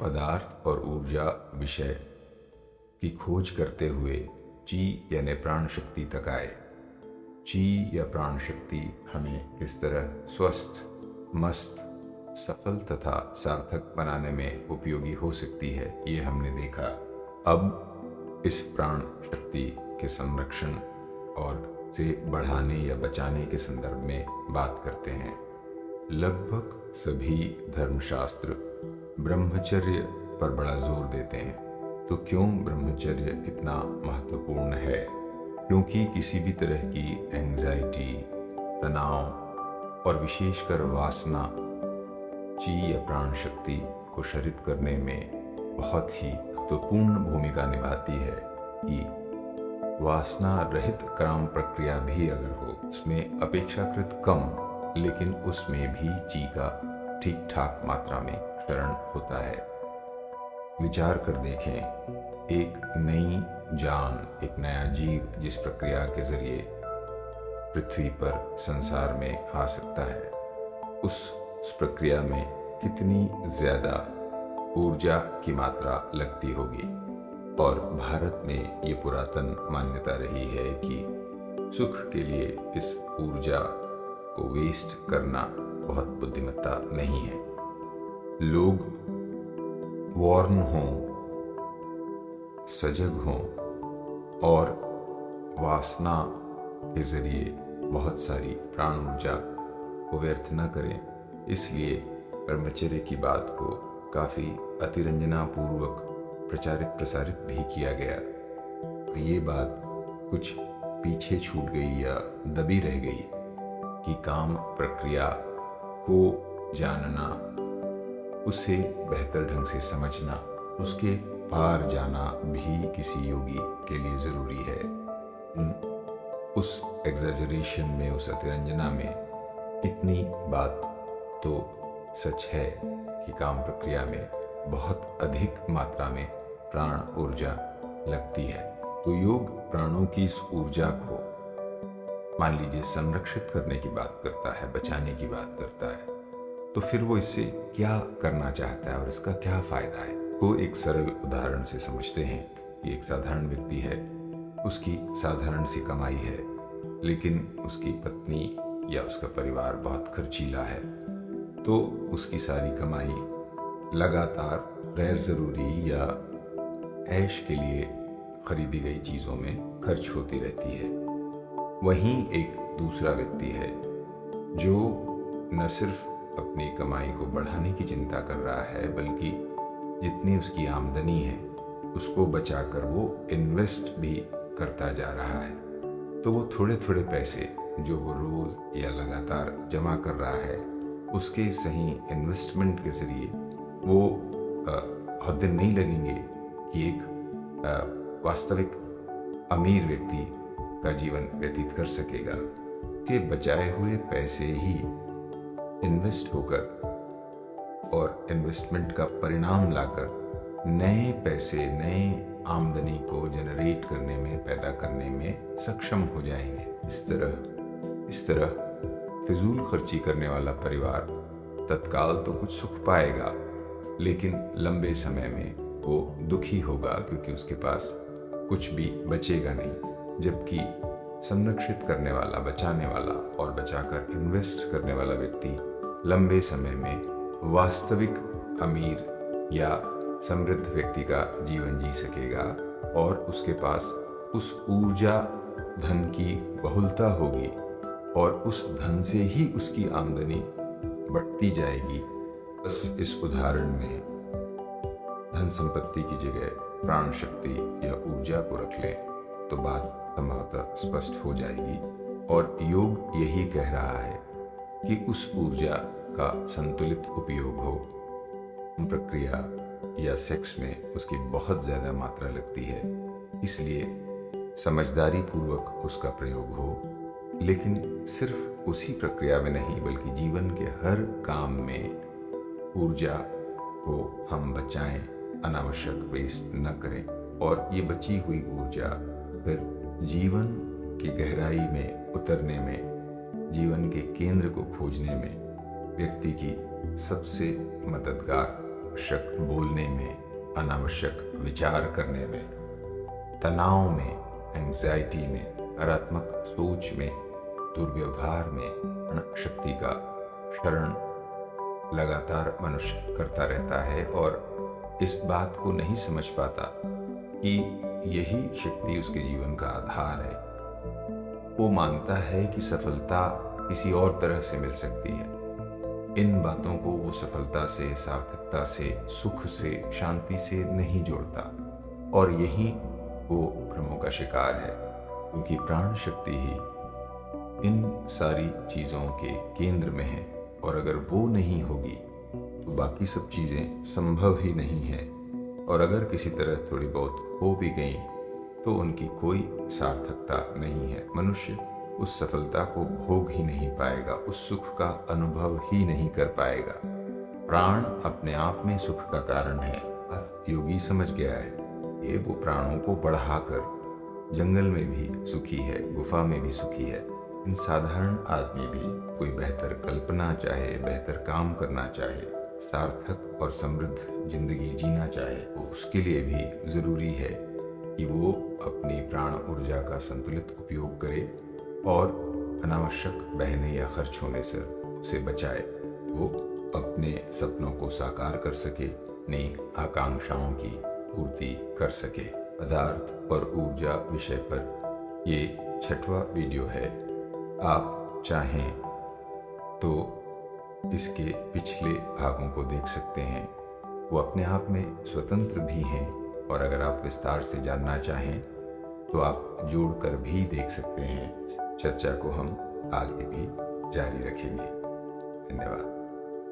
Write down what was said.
पदार्थ और ऊर्जा विषय की खोज करते हुए ची यानी प्राण शक्ति तक आए। ची या प्राण शक्ति हमें किस तरह स्वस्थ, मस्त, सफल तथा सार्थक बनाने में उपयोगी हो सकती है, ये हमने देखा। अब इस प्राण शक्ति के संरक्षण और से बढ़ाने या बचाने के संदर्भ में बात करते हैं। लगभग सभी धर्मशास्त्र ब्रह्मचर्य पर बड़ा जोर देते हैं। तो क्यों ब्रह्मचर्य इतना महत्वपूर्ण है? क्योंकि किसी भी तरह की एंजाइटी, तनाव और विशेषकर वासना ची या प्राण शक्ति को शरित करने में बहुत ही महत्वपूर्ण भूमिका निभाती है। कि वासना रहित काम प्रक्रिया भी अगर हो, उसमें अपेक्षाकृत कम, लेकिन उसमें भी ची का ठीक ठाक मात्रा में क्षरण होता है। विचार कर देखें, एक नई जान, एक नया जीव जिस प्रक्रिया के जरिए पृथ्वी पर संसार में आ सकता है, उस प्रक्रिया में कितनी ज्यादा ऊर्जा की मात्रा लगती होगी। और भारत में ये पुरातन मान्यता रही है कि सुख के लिए इस ऊर्जा को वेस्ट करना बहुत बुद्धिमत्ता नहीं है। लोग वॉर्न हों, सजग हों और वासना के जरिए बहुत सारी प्राण ऊर्जा को व्यर्थ न करें, इसलिए ब्रह्मचर्य की बात को काफी अतिरंजना पूर्वक प्रचारित प्रसारित भी किया गया। और ये बात कुछ पीछे छूट गई या दबी रह गई कि काम प्रक्रिया को जानना, उसे बेहतर ढंग से समझना, उसके पार जाना भी किसी योगी के लिए जरूरी है। उस एग्जैजरेशन में, उस अतिरंजना में इतनी बात तो सच है कि काम प्रक्रिया में बहुत अधिक मात्रा में प्राण ऊर्जा लगती है। तो योग प्राणों की इस ऊर्जा को मान लीजिए संरक्षित करने की बात करता है, बचाने की बात करता है, तो फिर वो इससे क्या करना चाहता है और इसका क्या फायदा है, वो एक सरल उदाहरण से समझते हैं। कि एक साधारण व्यक्ति है, उसकी साधारण सी कमाई है, लेकिन उसकी पत्नी या उसका परिवार बहुत खर्चीला है, तो उसकी सारी कमाई लगातार गैर जरूरी या ऐश के लिए खरीदी गई चीजों में खर्च होती रहती है। वहीं एक दूसरा व्यक्ति है जो न सिर्फ अपनी कमाई को बढ़ाने की चिंता कर रहा है, बल्कि जितनी उसकी आमदनी है उसको बचाकर वो इन्वेस्ट भी करता जा रहा है। तो वो थोड़े थोड़े पैसे जो वो रोज या लगातार जमा कर रहा है, उसके सही इन्वेस्टमेंट के जरिए वो बहुत दिन नहीं लगेंगे कि एक वास्तविक अमीर व्यक्ति का जीवन व्यतीत कर सकेगा। कि बचाए हुए पैसे ही इन्वेस्ट होकर और इन्वेस्टमेंट का परिणाम लाकर नए पैसे, नए आमदनी को जनरेट करने में, पैदा करने में सक्षम हो जाएंगे। इस तरह फिजूल खर्ची करने वाला परिवार तत्काल तो कुछ सुख पाएगा, लेकिन लंबे समय में वो दुखी होगा, क्योंकि उसके पास कुछ भी बचेगा नहीं। जबकि संरक्षित करने वाला, बचाने वाला और बचाकर इन्वेस्ट करने वाला व्यक्ति लंबे समय में वास्तविक अमीर या समृद्ध व्यक्ति का जीवन जी सकेगा और उसके पास उस ऊर्जा, धन की बहुलता होगी और उस धन से ही उसकी आमदनी बढ़ती जाएगी। बस इस उदाहरण में धन संपत्ति की जगह प्राण शक्ति या ऊर्जा को रख ले तो बात संभवतः स्पष्ट हो जाएगी। और योग यही कह रहा है कि उस ऊर्जा का संतुलित उपयोग हो। प्रक्रिया या सेक्स में उसकी बहुत ज्यादा मात्रा लगती है, इसलिए समझदारी पूर्वक उसका प्रयोग हो, लेकिन सिर्फ उसी प्रक्रिया में नहीं बल्कि जीवन के हर काम में ऊर्जा को हम बचाएं, अनावश्यक वेस्ट न करें। और ये बची हुई ऊर्जा फिर जीवन की गहराई में उतरने में, जीवन के केंद्र को खोजने में व्यक्ति की सबसे मददगार अनावश्यक बोलने में, अनावश्यक विचार करने में, तनाव में, एंग्जाइटी में, नकारात्मक सोच में, दुर्व्यवहार में प्राण शक्ति का शरण लगातार मनुष्य करता रहता है और इस बात को नहीं समझ पाता कि यही शक्ति उसके जीवन का आधार है। वो मानता है कि सफलता किसी और तरह से मिल सकती है। इन बातों को वो सफलता से, सार्थकता से, सुख से, शांति से नहीं जोड़ता और यही वो भ्रमों का शिकार है, क्योंकि प्राण शक्ति ही इन सारी चीज़ों के केंद्र में है और अगर वो नहीं होगी तो बाकी सब चीज़ें संभव ही नहीं है और अगर किसी तरह थोड़ी बहुत हो भी गई तो उनकी कोई सार्थकता नहीं है। मनुष्य उस सफलता को भोग ही नहीं पाएगा, उस सुख का अनुभव ही नहीं कर पाएगा। प्राण अपने आप में सुख का कारण है। योगी समझ गया है, ये वो प्राणों को बढ़ाकर जंगल में भी सुखी है, गुफा में भी सुखी है। इन साधारण आदमी भी कोई बेहतर कल्पना चाहे, बेहतर काम करना चाहे, सार्थक और समृद्ध जिंदगी जीना चाहे, तो उसके लिए भी जरूरी है कि वो अपनी प्राण ऊर्जा का संतुलित उपयोग करे और अनावश्यक बहने या खर्च होने से उसे बचाए। वो अपने सपनों को साकार कर सके, नई आकांक्षाओं की पूर्ति कर सके। पदार्थ और ऊर्जा विषय पर ये 6वां वीडियो है। आप चाहें तो इसके पिछले भागों को देख सकते हैं, वो अपने आप में स्वतंत्र भी हैं और अगर आप विस्तार से जानना चाहें तो आप जोड़कर भी देख सकते हैं। चर्चा को हम आगे भी जारी रखेंगे। धन्यवाद।